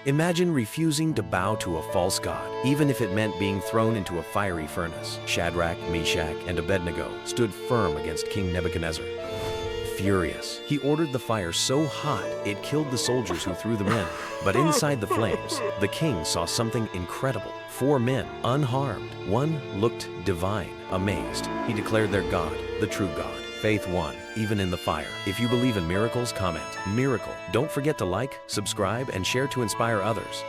Imagine refusing to bow to a false god, even if it meant being thrown into a fiery furnace. Shadrach, Meshach, and Abednego stood firm against King Nebuchadnezzar. Furious, he ordered the fire so hot it killed the soldiers who threw them in. But inside the flames, the king saw something incredible. 4 men, unharmed. One looked divine. Amazed, he declared their God, the true God. Faith won, even in the fire. If you believe in miracles, comment miracle. Don't forget to like, subscribe, and share to inspire others.